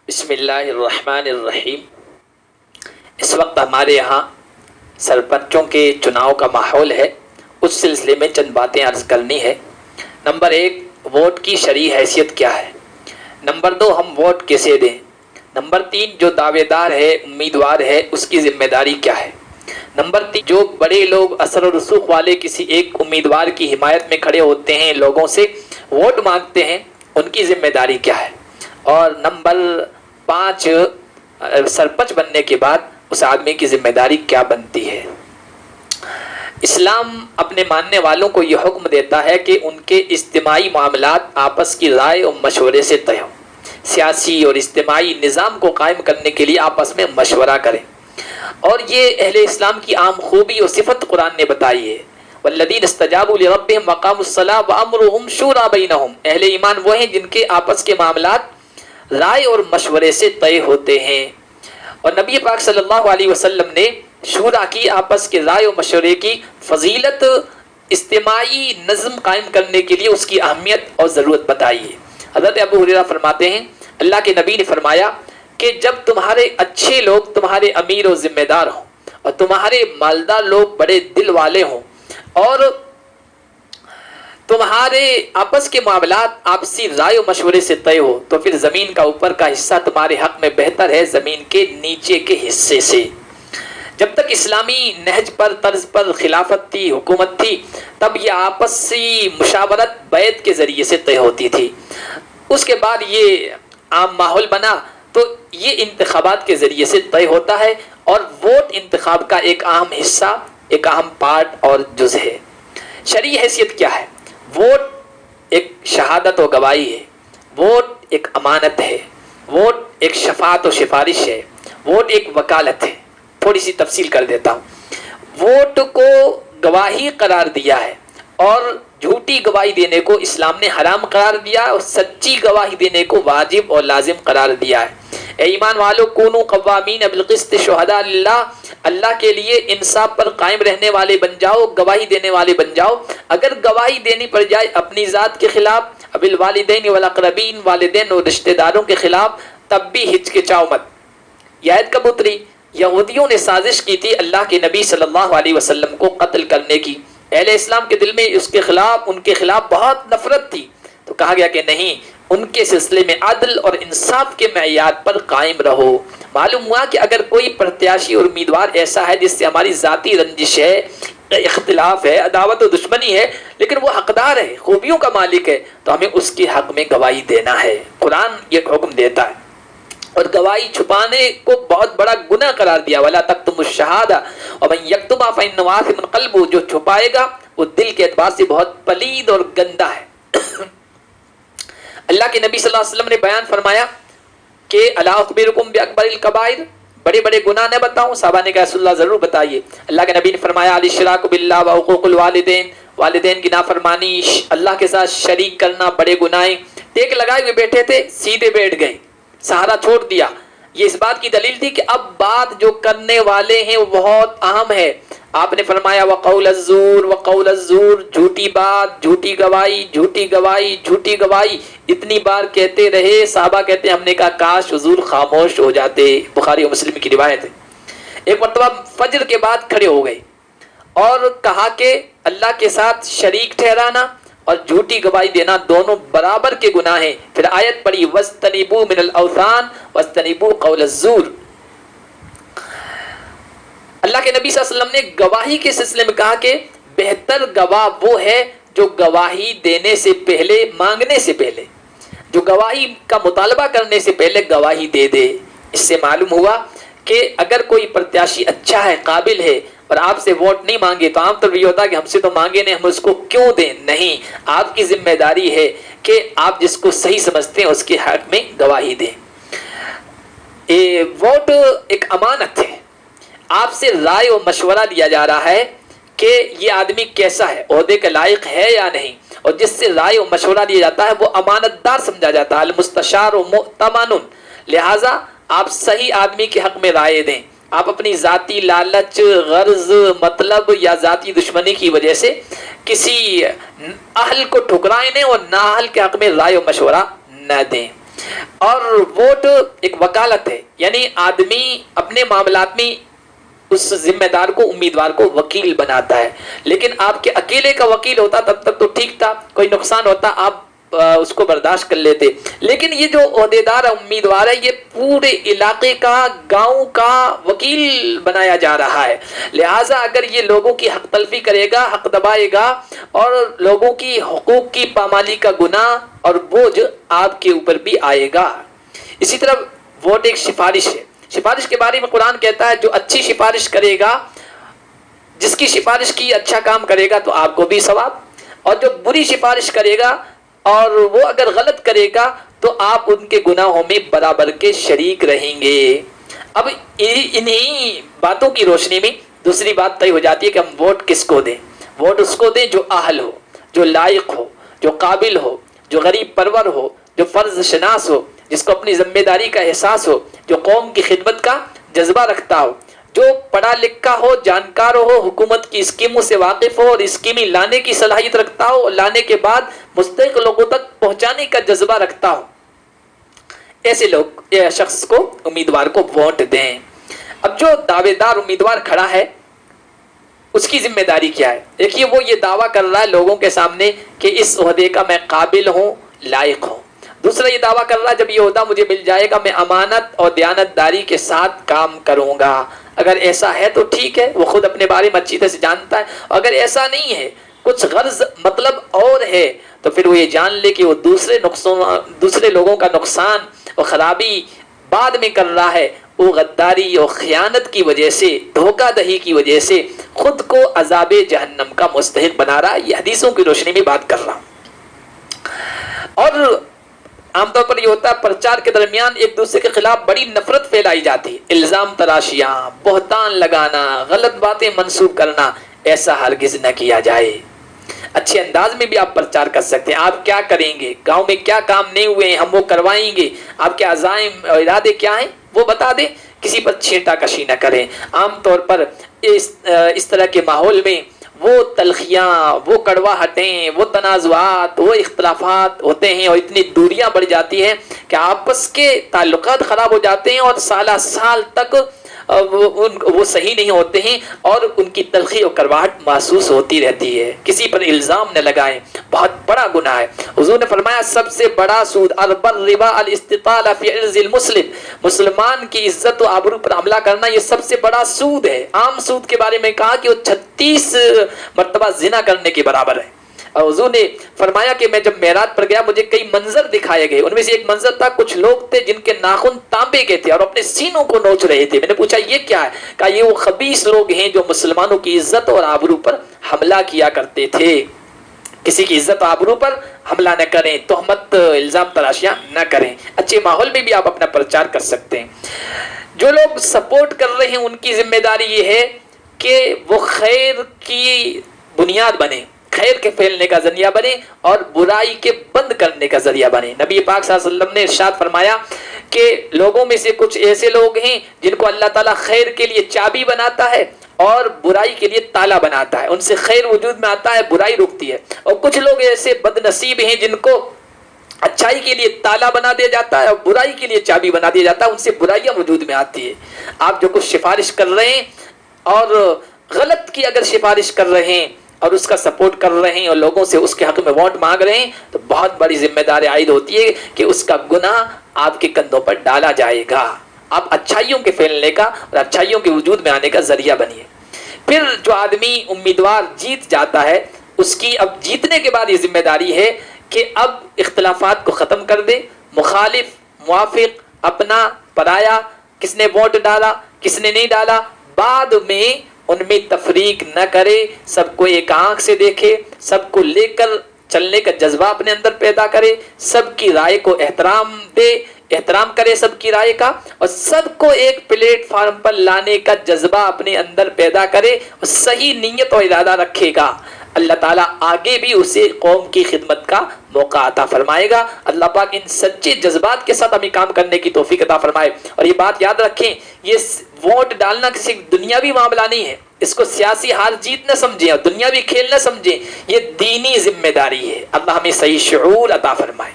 بسم اللہ الرحمن الرحیم۔ اس وقت ہمارے یہاں سرپنچوں کے چناؤ کا ماحول ہے، اس سلسلے میں چند باتیں عرض کرنی ہے۔ نمبر 1، ووٹ کی شرعی حیثیت کیا ہے؟ نمبر 2، ہم ووٹ کیسے دیں؟ نمبر 3، جو دعوے دار ہے، امیدوار ہے، اس کی ذمہ داری کیا ہے؟ نمبر 3، جو بڑے لوگ اثر و رسوخ والے کسی ایک امیدوار کی حمایت میں کھڑے ہوتے ہیں، لوگوں سے ووٹ مانگتے ہیں، ان کی ذمہ داری کیا ہے؟ اور نمبر 5، سرپنچ بننے کے بعد اس آدمی کی ذمہ داری کیا بنتی ہے؟ اسلام اپنے ماننے والوں کو یہ حکم دیتا ہے کہ ان کے اجتماعی معاملات آپس کی رائے اور مشورے سے طے ہوں۔ سیاسی اور اجتماعی نظام کو قائم کرنے کے لیے آپس میں مشورہ کریں، اور یہ اہل اسلام کی عام خوبی اور صفت قرآن نے بتائی ہے۔ والذین استجابوا لربهم وقاموا الصلاة وامرهم شورى بینہم۔ اہل ایمان وہ ہیں جن کے آپس کے معاملات رائے اور مشورے سے طے ہوتے ہیں، اور نبی پاک صلی اللہ علیہ وسلم نے شورا کی، آپس کے رائے و مشورے کی فضیلت، اجتماعی نظم قائم کرنے کے لیے اس کی اہمیت اور ضرورت بتائی ہے۔ حضرت ابو ہریرہ فرماتے ہیں، اللہ کے نبی نے فرمایا کہ جب تمہارے اچھے لوگ تمہارے امیر و ذمہ دار ہوں، اور تمہارے مالدار لوگ بڑے دل والے ہوں، اور تمہارے آپس کے معاملات آپسی رائے و مشورے سے طے ہو، تو پھر زمین کا اوپر کا حصہ تمہارے حق میں بہتر ہے زمین کے نیچے کے حصے سے۔ جب تک اسلامی نہج پر، طرز پر خلافت تھی، حکومت تھی، تب یہ آپسی مشاورت بیعت کے ذریعے سے طے ہوتی تھی۔ اس کے بعد یہ عام ماحول بنا تو یہ انتخابات کے ذریعے سے طے ہوتا ہے، اور ووٹ انتخاب کا ایک اہم حصہ، ایک اہم پارٹ اور جز ہے۔ شرعی حیثیت کیا ہے؟ ووٹ ایک شہادت و گواہی ہے، ووٹ ایک امانت ہے، ووٹ ایک شفاعت و سفارش ہے، ووٹ ایک وکالت ہے۔ تھوڑی سی تفصیل کر دیتا ہوں۔ ووٹ کو گواہی قرار دیا ہے، اور جھوٹی گواہی دینے کو اسلام نے حرام قرار دیا، اور سچی گواہی دینے کو واجب اور لازم قرار دیا ہے۔ اے ایمان والو، کونوا قوامین بالقسط شہداء للہ، اللہ کے لیے انصاف پر قائم رہنے والے بن جاؤ، گواہی دینے والے بن جاؤ۔ اگر گواہی دینی پڑ جائے اپنی ذات کے خلاف، بالوالدین والاقربین، والدین اور رشتہ داروں کے خلاف، تب بھی ہچکچاؤ مت۔ یہ آیت کب اتری؟ یہودیوں نے سازش کی تھی اللہ کے نبی صلی اللہ علیہ وسلم کو قتل کرنے کی۔ اہل اسلام کے دل میں ان کے خلاف بہت نفرت تھی، تو کہا گیا کہ نہیں، ان کے سلسلے میں عدل اور انصاف کے معیار پر قائم رہو۔ معلوم ہوا کہ اگر کوئی پرتیاشی اور امیدوار ایسا ہے جس سے ہماری ذاتی رنجش ہے، اختلاف ہے، عداوت و دشمنی ہے، لیکن وہ حقدار ہے، خوبیوں کا مالک ہے، تو ہمیں اس کے حق میں گواہی دینا ہے۔ قرآن یہ حکم دیتا ہے، اور گواہی چھپانے کو بہت بڑا گناہ قرار دیا۔ وَلَا تَكْتُمُوا الشَّهَادَةَ وَمَن يَكْتُمْهَا فَإِنَّهُ آثِمٌ قَلْبُهُ، جو چھپائے گا وہ دل کے اعتبار سے بہت پلید اور گندا ہے۔ اللہ کے نبی صلی اللہ علیہ وسلم نے بیان فرمایا کہ الا اخبرکم باکبر الکبائر، بڑے بڑے گناہ نہ بتاؤں؟ صحابہ نے کہا رسول اللہ ضرور بتائیے۔ اللہ کے نبی نے فرمایا الاشراک باللہ وعقوق الوالدین، والدین کی نافرمانی، اللہ کے ساتھ شریک کرنا بڑے گناہ۔ ٹیک لگائے ہوئے بیٹھے تھے، سیدھے بیٹھ گئے، سہارا چھوڑ دیا۔ یہ اس بات کی دلیل تھی کہ اب بات جو کرنے والے ہیں وہ بہت اہم ہے۔ آپ نے فرمایا وقول الزور، وقول الزور، جھوٹی بات، جھوٹی گواہی، جھوٹی گواہی، جھوٹی گواہی، اتنی بار کہتے رہے۔ صحابہ کہتے ہیں ہم نے کہا کاش حضور خاموش ہو جاتے۔ بخاری و مسلم کی روایت ہے۔ ایک مرتبہ فجر کے بعد کھڑے ہو گئے اور کہا کہ اللہ کے ساتھ شریک ٹھہرانا اور جھوٹی گواہی دینا دونوں برابر کے گناہ ہیں۔ پھر آیت پڑھی وَاسْتَنِبُوا مِنَ الْأَوْثَانِ وَاسْتَنِبُوا قَوْلَ الزُّورِ۔ اللہ کے نبی صلی اللہ علیہ وسلم نے گواہی کے سلسلے میں کہا کہ بہتر گواہ وہ ہے جو گواہی دینے سے پہلے، مانگنے سے پہلے، جو گواہی کا مطالبہ کرنے سے پہلے گواہی دے دے۔ اس سے معلوم ہوا کہ اگر کوئی پرتیاشی اچھا ہے، قابل ہے، اور آپ سے ووٹ نہیں مانگے تو عام طور پر یہ ہوتا ہے کہ ہم سے تو مانگے نہیں، ہم اس کو کیوں دیں؟ نہیں، آپ کی ذمہ داری ہے کہ آپ جس کو صحیح سمجھتے ہیں اس کے حق میں گواہی دیں۔ ووٹ ایک امانت ہے، آپ سے رائے و مشورہ لیا جا رہا ہے کہ یہ آدمی کیسا ہے، عہدے کے لائق ہے یا نہیں، اور جس سے رائے و مشورہ لیا جاتا ہے وہ امانت دار سمجھا جاتا ہے، المستشار مؤتمن۔ لہٰذا آپ صحیح آدمی کے حق میں رائے دیں۔ آپ اپنی ذاتی لالچ، غرض، مطلب یا ذاتی دشمنی کی وجہ سے کسی اہل کو ٹھکرائیں نہیں، اور نااہل کے حق میں رائے و مشورہ نہ دیں۔ اور ووٹ ایک وکالت ہے، یعنی آدمی اپنے معاملات میں اس ذمہ دار کو، امیدوار کو وکیل بناتا ہے. لیکن آپ کے اکیلے کا وکیل ہوتا تب تک تو ٹھیک تھا، کوئی نقصان ہوتا آپ اس کو برداشت کر لیتے. لیکن یہ جو عہدیدار امیدوار ہے، یہ پورے علاقے کا، گاؤں کا وکیل بنایا جا رہا ہے. لہٰذا اگر یہ لوگوں کی حق تلفی کرے گا، حق دبائے گا اور لوگوں کی حقوق کی پامالی کا گناہ اور بوجھ آپ کے اوپر بھی آئے گا. اسی طرح ووٹ ایک سفارش ہے. سفارش کے بارے میں قرآن کہتا ہے جو اچھی سفارش کرے گا، جس کی سفارش کی اچھا کام کرے گا تو آپ کو بھی ثواب، اور جو بری سفارش کرے گا اور وہ اگر غلط کرے گا تو آپ ان کے گناہوں میں برابر کے شریک رہیں گے. اب انہی باتوں کی روشنی میں دوسری بات طے ہو جاتی ہے کہ ہم ووٹ کس کو دیں. ووٹ اس کو دیں جو اہل ہو، جو لائق ہو، جو قابل ہو، جو غریب پرور ہو، جو فرض شناس ہو، جس کو اپنی ذمہ داری کا احساس ہو، جو قوم کی خدمت کا جذبہ رکھتا ہو، جو پڑھا لکھا ہو، جانکار ہو، حکومت کی اسکیموں سے واقف ہو اور اسکیمیں لانے کی صلاحیت رکھتا ہو اور لانے کے بعد مستحق لوگوں تک پہنچانے کا جذبہ رکھتا ہو. ایسے لوگ، شخص کو، امیدوار کو ووٹ دیں. اب جو دعوے دار امیدوار کھڑا ہے اس کی ذمہ داری کیا ہے؟ دیکھیے، وہ یہ دعویٰ کر رہا ہے لوگوں کے سامنے کہ اس عہدے کا میں قابل ہوں، لائق ہوں. دوسرا یہ دعویٰ کر رہا ہے جب یہ عہدہ مجھے مل جائے گا میں امانت اور دیانت داری کے ساتھ کام کروں گا. اگر ایسا ہے تو ٹھیک ہے، وہ خود اپنے بارے میں اچھی طرح سے جانتا ہے. اگر ایسا نہیں ہے، کچھ غرض مطلب اور ہے، تو پھر وہ یہ جان لے کہ وہ دوسرے لوگوں کا نقصان اور خرابی بعد میں کر رہا ہے. وہ غداری اور خیانت کی وجہ سے، دھوکہ دہی کی وجہ سے خود کو عذاب جہنم کا مستحق بنا رہا ہے. یہ حدیثوں کی روشنی میں بات کر رہا ہوں. اور عام طور پر یہ ہوتا ہے پرچار کے درمیان ایک دوسرے کے خلاف بڑی نفرت پھیلائی جاتی، الزام تراشیاں، بہتان لگانا، غلط باتیں منسوب کرنا. ایسا ہرگز نہ کیا جائے. اچھے انداز میں بھی آپ پرچار کر سکتے ہیں. آپ کیا کریں گے، گاؤں میں کیا کام نہیں ہوئے ہیں ہم وہ کروائیں گے، آپ کے عزائم اور ارادے کیا ہیں وہ بتا دیں. کسی پر چھینٹا کشی نہ کریں. عام طور پر اس طرح کے ماحول میں وہ تلخیاں، وہ کڑواہٹیں، وہ تنازعات، وہ اختلافات ہوتے ہیں اور اتنی دوریاں بڑھ جاتی ہیں کہ آپس کے تعلقات خراب ہو جاتے ہیں اور سالہ سال تک وہ صحیح نہیں ہوتے ہیں اور ان کی تلخی اور کرواہٹ محسوس ہوتی رہتی ہے. کسی پر الزام نہ لگائیں، بہت بڑا گناہ ہے. حضور نے فرمایا سب سے بڑا سود الربا الاستطالہ فی عرض المسلم، مسلمان کی عزت و آبرو پر حملہ کرنا یہ سب سے بڑا سود ہے. عام سود کے بارے میں کہا کہ وہ 36 مرتبہ زنا کرنے کے برابر ہے. اور حضور نے فرمایا کہ میں جب معراج پر گیا مجھے کئی منظر دکھائے گئے. ان میں سے ایک منظر تھا، کچھ لوگ تھے جن کے ناخن تانبے کے تھے اور اپنے سینوں کو نوچ رہے تھے. میں نے پوچھا یہ کیا ہے؟ کہا یہ وہ خبیث لوگ ہیں جو مسلمانوں کی عزت اور آبرو پر حملہ کیا کرتے تھے. کسی کی عزت و آبرو پر حملہ نہ کریں، تہمت، الزام تراشیاں نہ کریں. اچھے ماحول میں بھی آپ اپنا پرچار کر سکتے ہیں. جو لوگ سپورٹ کر رہے ہیں ان کی ذمہ داری یہ ہے کہ وہ خیر کی بنیاد بنے، خیر کے پھیلنے کا ذریعہ بنے اور برائی کے بند کرنے کا ذریعہ بنے. نبی پاک صلی اللہ علیہ وسلم نے ارشاد فرمایا کہ لوگوں میں سے کچھ ایسے لوگ ہیں جن کو اللہ تعالیٰ خیر کے لیے چابی بناتا ہے اور برائی کے لیے تالا بناتا ہے. ان سے خیر وجود میں آتا ہے، برائی رکتی ہے. اور کچھ لوگ ایسے بد نصیب ہیں جن کو اچھائی کے لیے تالا بنا دیا جاتا ہے اور برائی کے لیے چابی بنا دیا جاتا ہے، ان سے برائیاں وجود میں آتی ہے. آپ جو کچھ سفارش کر رہے ہیں اور غلط کی اگر سفارش کر رہے ہیں اور اس کا سپورٹ کر رہے ہیں اور لوگوں سے اس کے حق میں ووٹ مانگ رہے ہیں تو بہت بڑی ذمہ داری عائد ہوتی ہے کہ اس کا گناہ آپ کے کندھوں پر ڈالا جائے گا. آپ اچھائیوں کے پھیلنے کا اور اچھائیوں کے وجود میں آنے کا ذریعہ بنیے. پھر جو آدمی امیدوار جیت جاتا ہے اس کی اب جیتنے کے بعد یہ ذمہ داری ہے کہ اب اختلافات کو ختم کر دے. مخالف، موافق، اپنا، پرایا، کس نے ووٹ ڈالا، کس نے نہیں ڈالا، بعد میں ان میں تفریق نہ کرے. سب کو ایک آنکھ سے دیکھے، سب کو لے کر چلنے کا جذبہ اپنے اندر پیدا کرے، سب کی رائے کو احترام دے، احترام کرے سب کی رائے کا، اور سب کو ایک پلیٹ فارم پر لانے کا جذبہ اپنے اندر پیدا کرے اور صحیح نیت اور ارادہ رکھے گا. اللہ تعالیٰ آگے بھی اسے قوم کی خدمت کا موقع عطا فرمائے گا. اللہ پاک ان سچے جذبات کے ساتھ ہمیں کام کرنے کی توفیق عطا فرمائے. اور یہ بات یاد رکھیں، یہ ووٹ ڈالنا کسی دنیاوی معاملہ نہیں ہے. اس کو سیاسی ہار جیت نہ سمجھیں اور دنیاوی کھیل نہ سمجھیں، یہ دینی ذمہ داری ہے. اللہ ہمیں صحیح شعور عطا فرمائے.